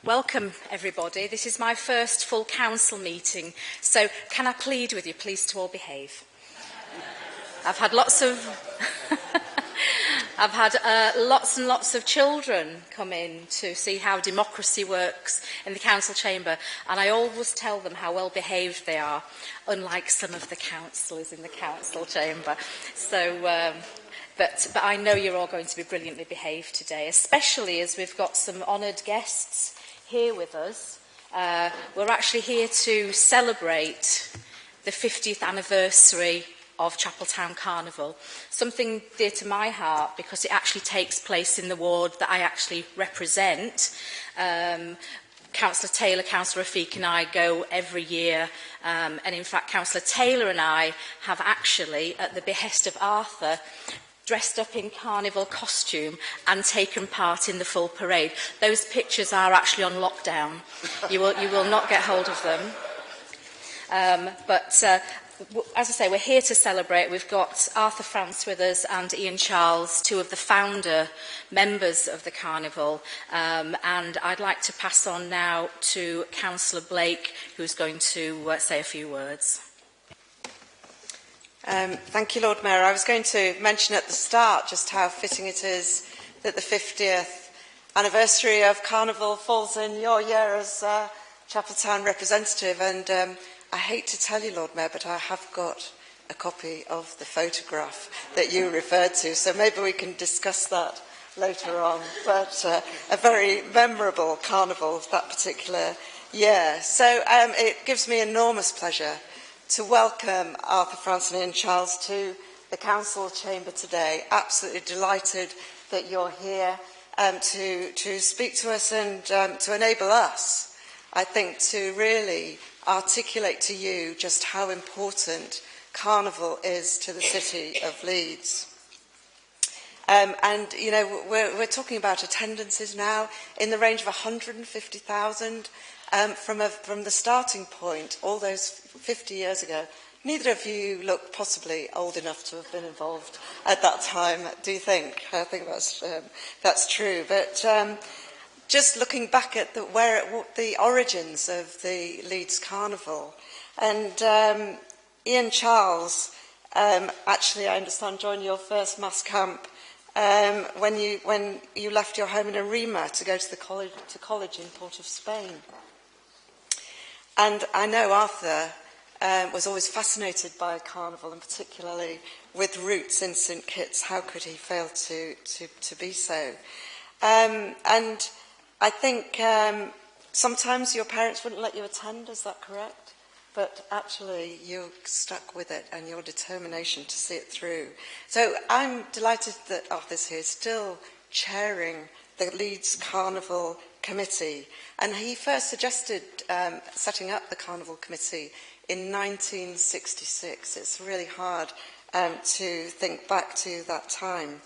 Welcome, everybody. This is my first full council meeting, so can I plead with you, please, to all behave? I've had lots and lots of children come in to see how democracy works in the council chamber, and I always tell them how well behaved they are, unlike some of the councillors in the council chamber. So, but I know you're all going to be brilliantly behaved today, especially as we've got some honoured guests here with us. We're actually here to celebrate the 50th anniversary of Chapeltown Carnival, something dear to my heart because it actually takes place in the ward that I actually represent. Councillor Taylor, Councillor Rafiq and I go every year, and in fact Councillor Taylor and I have actually, at the behest of Arthur, dressed up in carnival costume and taken part in the full parade. Those pictures are actually on lockdown. You will not get hold of them. As I say, we're here to celebrate. We've got Arthur France with us and Ian Charles, two of the founder members of the Carnival. And I'd like to pass on now to Councillor Blake, who's going to say a few words. Thank you, Lord Mayor. I was going to mention at the start just how fitting it is that the 50th anniversary of Carnival falls in your year as Chapeltown representative. And I hate to tell you, Lord Mayor, but I have got a copy of the photograph that you referred to, so maybe we can discuss that later on. But a very memorable carnival of that particular year. So it gives me enormous pleasure to welcome Arthur France and Ian Charles to the council chamber today. Absolutely delighted that you're here to speak to us and to enable us, I think, to really articulate to you just how important Carnival is to the city of Leeds. And, you know, we're talking about attendances now in the range of 150,000 from the starting point, all those 50 years ago. Neither of you look possibly old enough to have been involved at that time, do you think? I think that's true. But just looking back at the origins of the Leeds Carnival, and Ian Charles, actually, I understand, joined your first mass camp when you left your home in Arima to go to college in Port of Spain. And I know Arthur was always fascinated by Carnival, and particularly with roots in St Kitts. How could he fail to be so? And I think sometimes your parents wouldn't let you attend, is that correct? But actually you stuck with it and your determination to see it through. So I'm delighted that Arthur's here, still chairing the Leeds Carnival Committee. And he first suggested setting up the Carnival Committee in 1966. It's really hard to think back to that time.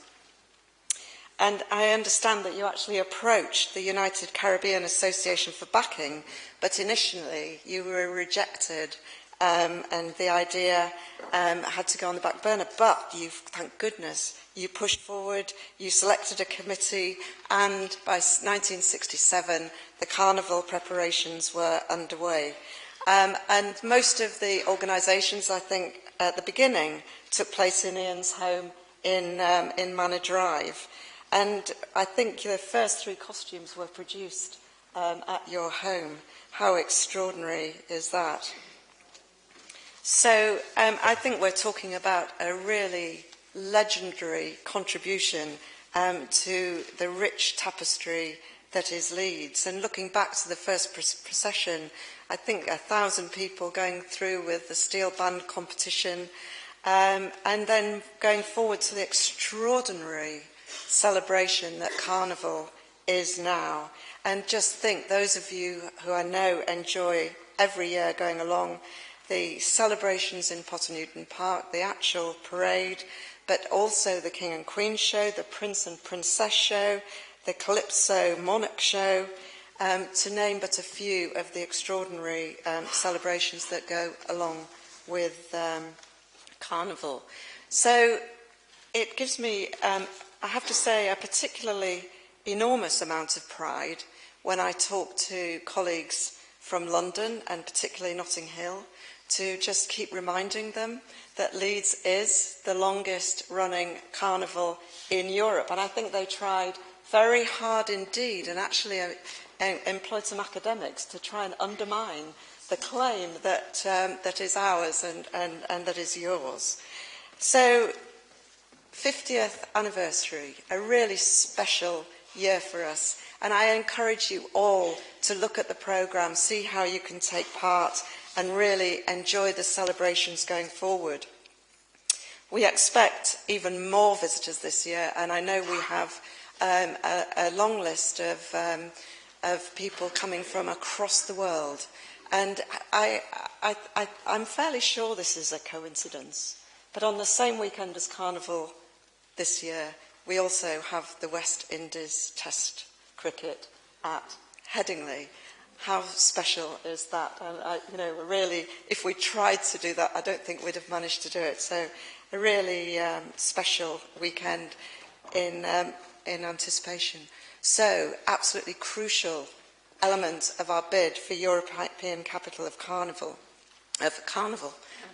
And I understand that you actually approached the United Caribbean Association for backing, but initially you were rejected and the idea had to go on the back burner. But you, thank goodness, you pushed forward, you selected a committee, and by 1967 the carnival preparations were underway. And most of the organisations, I think, at the beginning took place in Ian's home in Manor Drive. And I think the first 3 costumes were produced at your home. How extraordinary is that? So I think we're talking about a really legendary contribution to the rich tapestry that is Leeds. And looking back to the first procession, I think 1,000 people going through with the steel band competition, and then going forward to the extraordinary celebration that Carnival is now. And just think, those of you who I know enjoy every year going along the celebrations in Potter Newton Park, the actual parade, but also the King and Queen show, the Prince and Princess show, the Calypso Monarch show, to name but a few of the extraordinary celebrations that go along with Carnival. So it gives me, I have to say, a particularly enormous amount of pride when I talk to colleagues from London and particularly Notting Hill, to just keep reminding them that Leeds is the longest running carnival in Europe. And I think they tried very hard indeed and actually employed some academics to try and undermine the claim that, that is ours and that is yours. So, 50th anniversary, a really special year for us. And I encourage you all to look at the programme, see how you can take part and really enjoy the celebrations going forward. We expect even more visitors this year, and I know we have a long list of people coming from across the world. And I'm fairly sure this is a coincidence, but on the same weekend as Carnival this year, we also have the West Indies Test cricket at Headingley. How special is that? And really, if we tried to do that, I don't think we'd have managed to do it. So, a really special weekend in anticipation. So, absolutely crucial element of our bid for European Capital of Carnival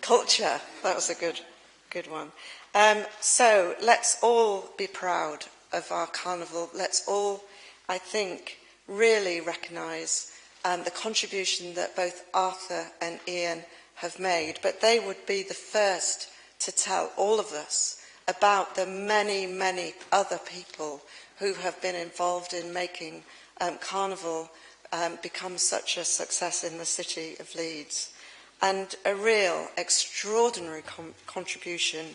Culture. That was a good one. So, let's all be proud of our carnival. Let's all, I think, really recognise the contribution that both Arthur and Ian have made, but they would be the first to tell all of us about the many, many other people who have been involved in making Carnival become such a success in the city of Leeds. And a real extraordinary contribution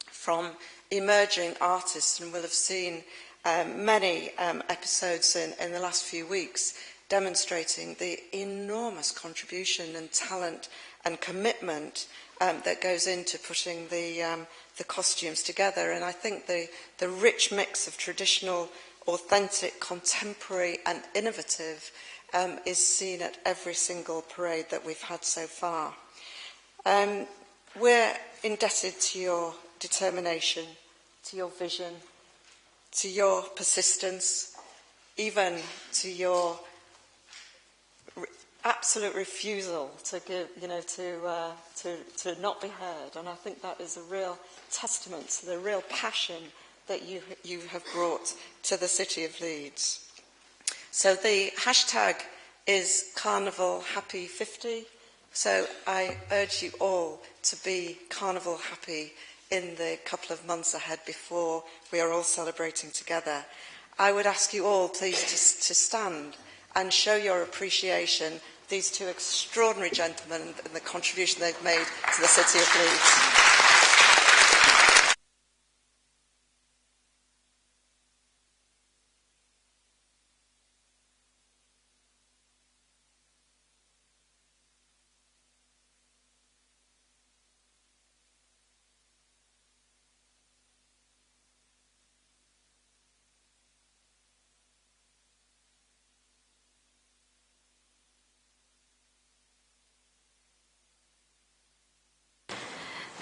from emerging artists, and we'll have seen many episodes in the last few weeks demonstrating the enormous contribution and talent and commitment that goes into putting the costumes together. And I think the rich mix of traditional, authentic, contemporary and innovative is seen at every single parade that we've had so far. We're indebted to your determination, to your vision, to your persistence, even to your absolute refusal to give, to not be heard. And I think that is a real testament to the real passion that you have brought to the city of Leeds. So the hashtag is Carnival Happy 50. So I urge you all to be Carnival happy in the couple of months ahead before we are all celebrating together. I would ask you all, please, to stand and show your appreciation these two extraordinary gentlemen and the contribution they've made to the city of Leeds.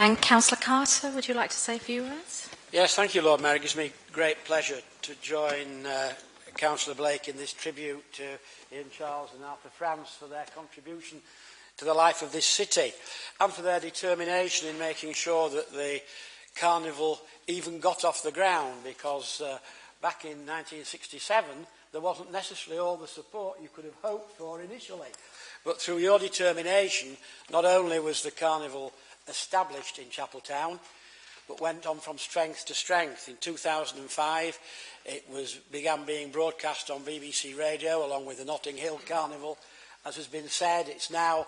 And Councillor Carter, would you like to say a few words? Yes, thank you, Lord Mayor. It gives me great pleasure to join Councillor Blake in this tribute to Ian Charles and Arthur France for their contribution to the life of this city and for their determination in making sure that the carnival even got off the ground, because back in 1967 there wasn't necessarily all the support you could have hoped for initially. But through your determination, not only was the carnival established in Chapeltown, but went on from strength to strength. In 2005, it began being broadcast on BBC Radio along with the Notting Hill Carnival. As has been said, it's now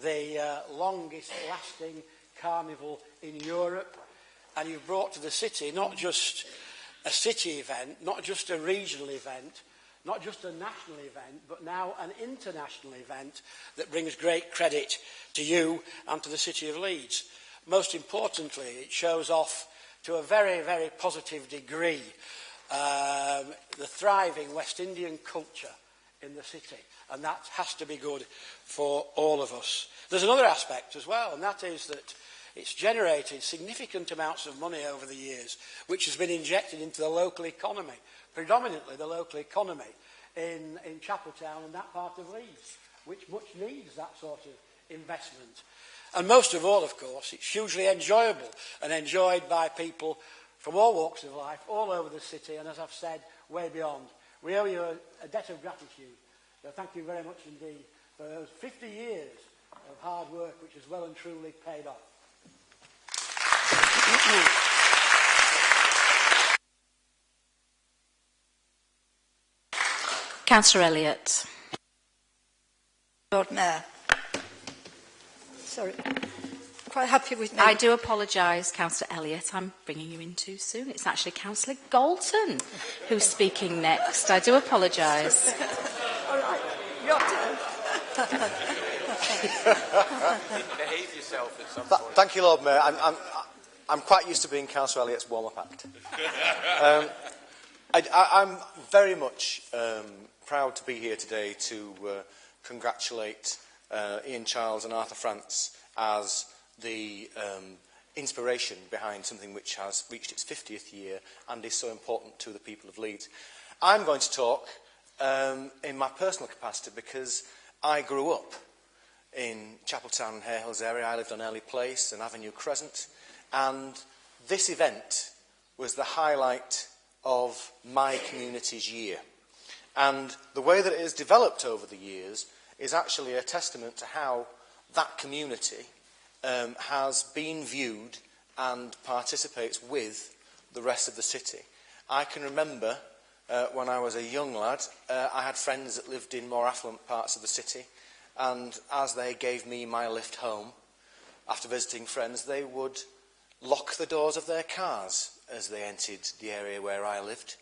the longest-lasting carnival in Europe, and you've brought to the city not just a city event, not just a regional event, not just a national event, but now an international event that brings great credit to you and to the city of Leeds. Most importantly, it shows off to a very, very positive degree the thriving West Indian culture in the city, and that has to be good for all of us. There's another aspect as well, and that is that it's generated significant amounts of money over the years, which has been injected into the local economy, predominantly the local economy in Chapeltown and that part of Leeds, which much needs that sort of investment. And most of all, of course, it's hugely enjoyable and enjoyed by people from all walks of life, all over the city, and as I've said, way beyond. We owe you a debt of gratitude. So thank you very much indeed for those 50 years of hard work, which has well and truly paid off. Councillor Elliott. Lord Mayor. Sorry. Quite happy with me. I do apologise, Councillor Elliott. I'm bringing you in too soon. It's actually Councillor Galton who's speaking next. I do apologise. All right. Your turn. Behave yourself at some point. Thank you, Lord Mayor. I'm quite used to being Councillor Elliott's warm-up act. I'm very much proud to be here today to congratulate Ian Charles and Arthur France as the inspiration behind something which has reached its 50th year and is so important to the people of Leeds. I'm going to talk in my personal capacity because I grew up in Chapeltown and Hare Hills area. I lived on Early Place and Avenue Crescent, and this event was the highlight of my community's year. And the way that it has developed over the years is actually a testament to how that community has been viewed and participates with the rest of the city. I can remember when I was a young lad, I had friends that lived in more affluent parts of the city, and as they gave me my lift home, after visiting friends, they would lock the doors of their cars as they entered the area where I lived.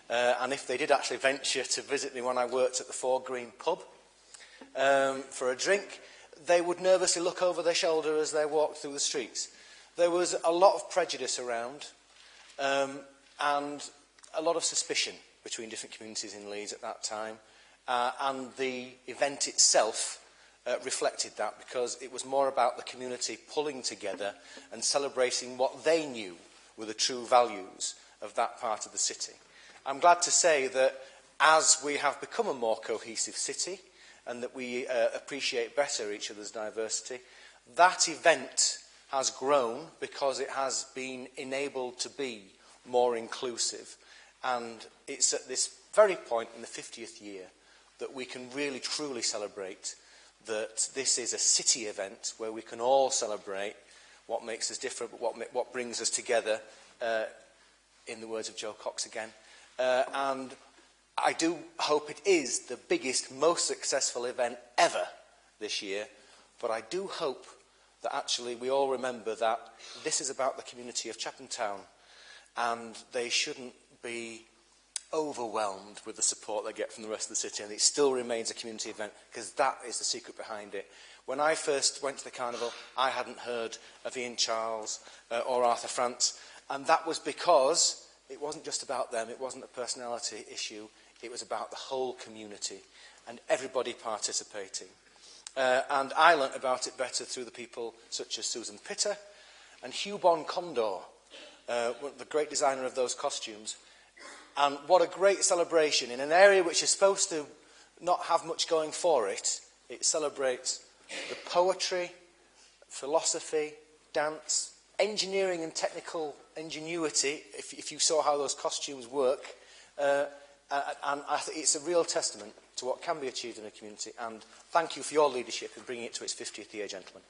And if they did actually venture to visit me when I worked at the Four Green pub for a drink, they would nervously look over their shoulder as they walked through the streets. There was a lot of prejudice around and a lot of suspicion between different communities in Leeds at that time. And the event itself reflected that, because it was more about the community pulling together and celebrating what they knew were the true values of that part of the city. I'm glad to say that as we have become a more cohesive city and that we appreciate better each other's diversity, that event has grown because it has been enabled to be more inclusive. And it's at this very point in the 50th year that we can really truly celebrate that this is a city event where we can all celebrate what makes us different, but what brings us together, in the words of Joe Cox again. And I do hope it is the biggest, most successful event ever this year, but I do hope that actually we all remember that this is about the community of Chatham Town, and they shouldn't be overwhelmed with the support they get from the rest of the city, and it still remains a community event, because that is the secret behind it. When I first went to the carnival, I hadn't heard of Ian Charles or Arthur France, and that was because it wasn't just about them, it wasn't a personality issue, it was about the whole community and everybody participating. And I learnt about it better through the people such as Susan Pitter and Hugh Bon Condor, the great designer of those costumes. And what a great celebration in an area which is supposed to not have much going for it. It celebrates the poetry, philosophy, dance, engineering and technical ingenuity, if you saw how those costumes work. And I think it's a real testament to what can be achieved in a community. And thank you for your leadership in bringing it to its 50th year, gentlemen.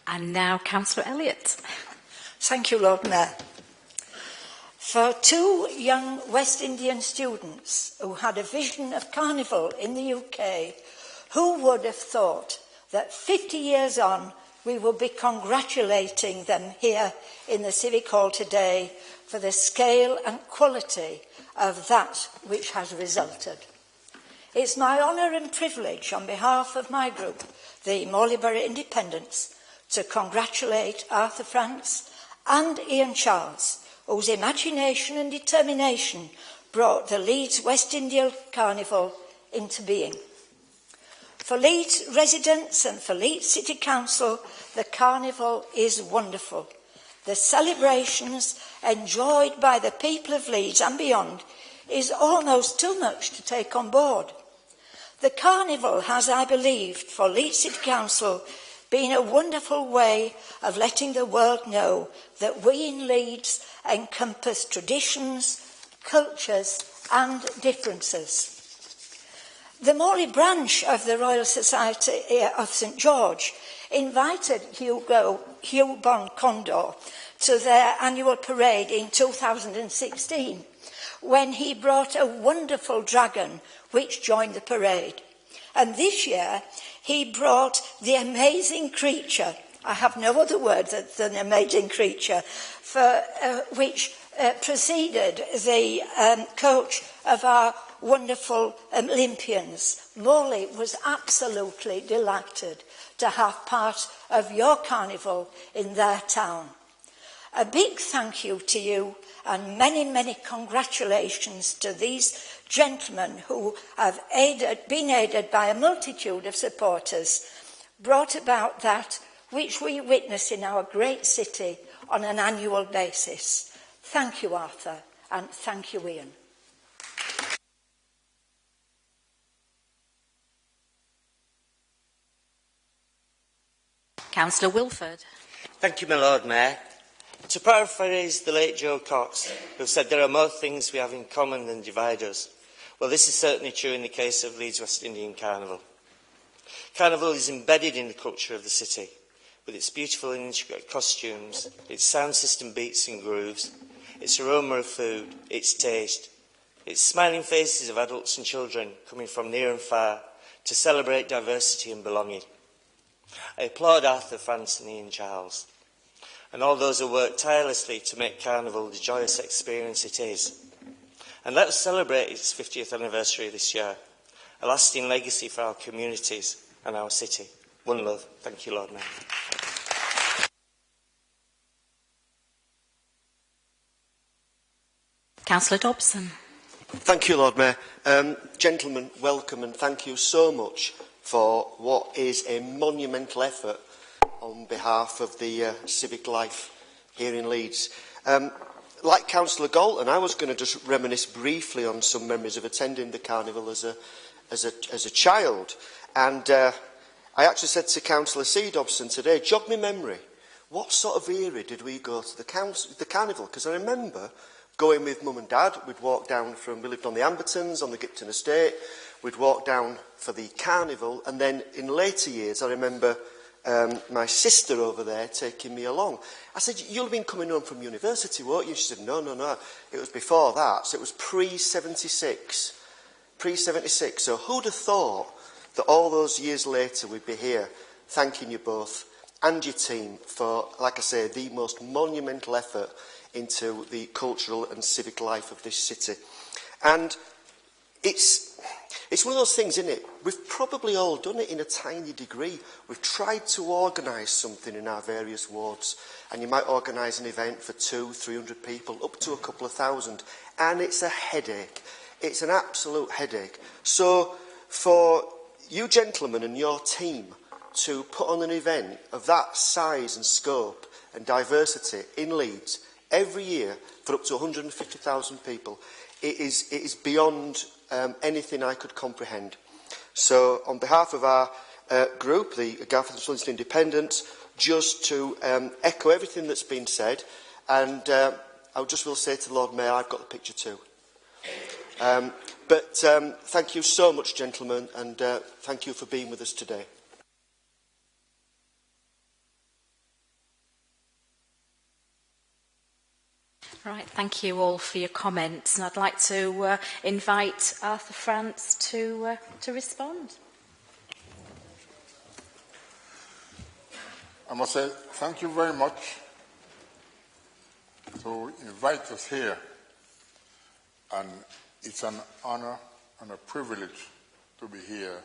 And now, Councillor Elliott. Thank you, Lord Mayor. For two young West Indian students who had a vision of carnival in the UK, who would have thought that 50 years on we will be congratulating them here in the Civic Hall today for the scale and quality of that which has resulted. It's my honour and privilege on behalf of my group, the Morley-Borough Independents, to congratulate Arthur France and Ian Charles, whose imagination and determination brought the Leeds West India Carnival into being. For Leeds residents and for Leeds City Council, the Carnival is wonderful. the celebrations enjoyed by the people of Leeds and beyond is almost too much to take on board. The Carnival has, I believe, for Leeds City Council been a wonderful way of letting the world know that we in Leeds encompass traditions, cultures and differences. The Morley branch of the Royal Society of St George invited Hugh Bond Condor to their annual parade in 2016 when he brought a wonderful dragon which joined the parade. And this year he brought the amazing creature, I have no other word than amazing creature, which preceded the coach of our wonderful Olympians. Morley was absolutely delighted to have part of your carnival in their town. A big thank you to you and many, many congratulations to these gentlemen who have been aided by a multitude of supporters, brought about that which we witness in our great city on an annual basis. Thank you, Arthur, and thank you, Ian. Councillor Wilford. Thank you, my Lord Mayor. To paraphrase the late Joe Cox, who said there are more things we have in common than divide us. Well, this is certainly true in the case of Leeds West Indian Carnival. Carnival is embedded in the culture of the city, with its beautiful and intricate costumes, its sound system beats and grooves, its aroma of food, its taste, its smiling faces of adults and children coming from near and far to celebrate diversity and belonging. I applaud Arthur, France and Ian Charles, and all those who work tirelessly to make Carnival the joyous experience it is. And let us celebrate its 50th anniversary this year, a lasting legacy for our communities and our city. One love. Thank you, Lord Mayor. Councillor Dobson. Thank you, Lord Mayor. Gentlemen, welcome and thank you so much for what is a monumental effort on behalf of the civic life here in Leeds. Like Councillor Galton, I was going to just reminisce briefly on some memories of attending the Carnival as a child. And I actually said to Councillor C. Dobson today, jog me memory, what sort of era did we go to the Carnival? Because I remember going with Mum and Dad. We'd walk down we lived on the Ambertons, on the Gipton estate. We'd walk down for the Carnival. And then in later years, I remember my sister over there taking me along. I said, you'll have been coming home from university, won't you? She said, no. It was before that. So it was pre-76. Pre-76. So who'd have thought that all those years later we'd be here thanking you both and your team for, like I say, the most monumental effort into the cultural and civic life of this city. And it's one of those things, isn't it? We've probably all done it in a tiny degree. We've tried to organise something in our various wards, and you might organise an event for 200-300 people, up to a couple of thousand, and it's a headache. It's an absolute headache. So for you gentlemen and your team to put on an event of that size and scope and diversity in Leeds every year for up to 150,000 people, it is beyond anything I could comprehend. So on behalf of our group, the Garfield and Swindon Independents, just to echo everything that's been said, and I just will say to the Lord Mayor, I've got the picture too. But thank you so much, gentlemen, and thank you for being with us today. Right, thank you all for your comments, and I'd like to invite Arthur France to respond. I must say thank you very much to invite us here, and it's an honour and a privilege to be here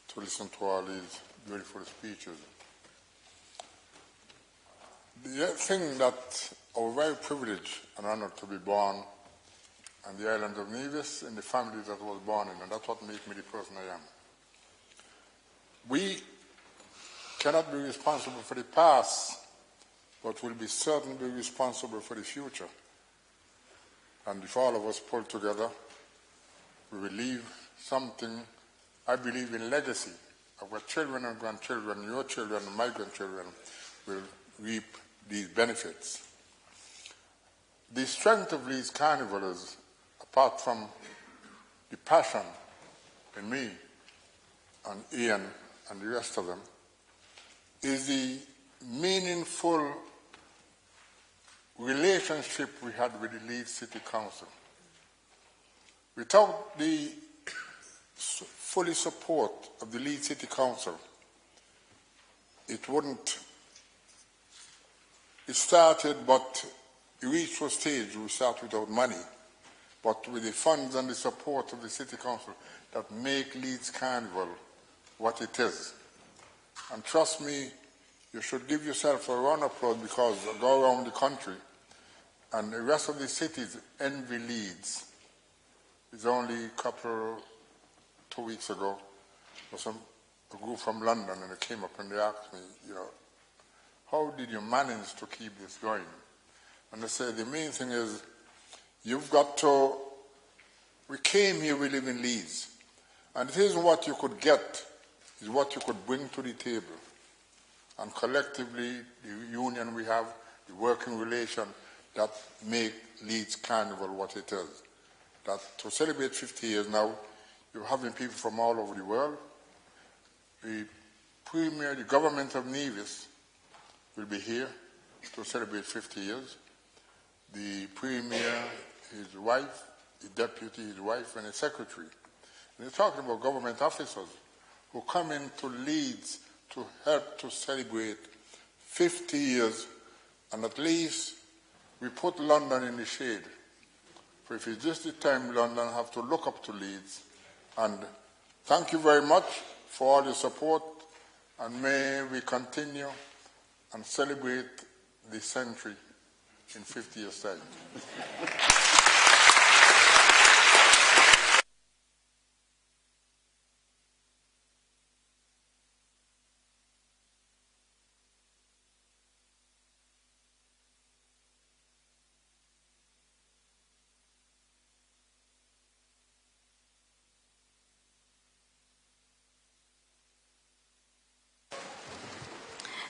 to listen to all these beautiful speeches. The thing that our very privileged and honoured to be born on the island of Nevis in the family that I was born in, and that's what makes me the person I am. We cannot be responsible for the past, but will be certainly responsible for the future. And if all of us pull together, we will leave something, I believe, in legacy. Our children and grandchildren, your children and my grandchildren will reap these benefits. The strength of Leeds Carnival is, apart from the passion in me and Ian and the rest of them, is the meaningful relationship we had with the Leeds City Council. Without the fully support of the Leeds City Council, it started, but it reached a stage we start without money, but with the funds and the support of the City Council that make Leeds Carnival what it is. And trust me, you should give yourself a round of applause, because I go around the country and the rest of the cities envy Leeds. It's only a couple, 2 weeks ago, a group from London, and they came up and they asked me, how did you manage to keep this going? And I said, the main thing is, we came here, we live in Leeds, and it isn't what you could get, it's what you could bring to the table. And collectively, the union we have, the working relation that make Leeds Carnival what it is. That to celebrate 50 years now, you're having people from all over the world. The Premier, the government of Nevis will be here to celebrate 50 years. The Premier, his wife, the Deputy, his wife, and his Secretary. And you're talking about government officers who come into Leeds to help to celebrate 50 years, and at least we put London in the shade. For if it's just the time, London have to look up to Leeds. And thank you very much for all your support, and may we continue and celebrate the century in 50 years' time.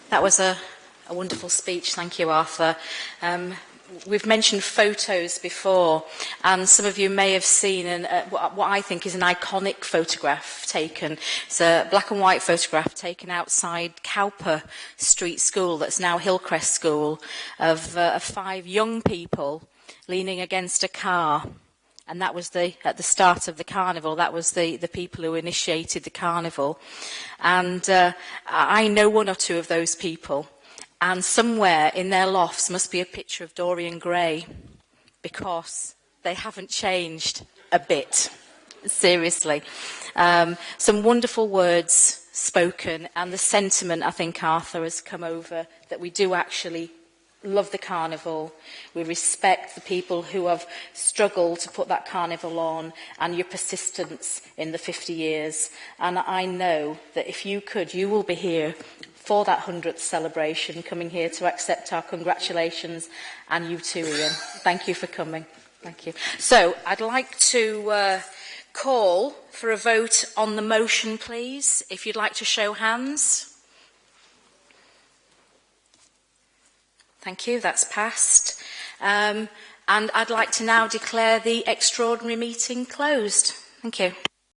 That was a wonderful speech. Thank you, Arthur. We've mentioned photos before, and some of you may have seen what I think is an iconic photograph taken. It's a black and white photograph taken outside Cowper Street School, that's now Hillcrest School, of 5 young people leaning against a car. And that was at the start of the carnival. That was the people who initiated the carnival. And I know 1 or 2 of those people. And somewhere in their lofts must be a picture of Dorian Gray, because they haven't changed a bit. Seriously. Some wonderful words spoken, and the sentiment, I think, Arthur, has come over, that we do actually love the carnival. We respect the people who have struggled to put that carnival on, and your persistence in the 50 years. And I know that if you could, you will be here for that 100th celebration, coming here to accept our congratulations, and you too, Ian. Thank you for coming. Thank you. So I'd like to call for a vote on the motion, please. If you'd like to show hands. Thank you, that's passed. And I'd like to now declare the extraordinary meeting closed. Thank you.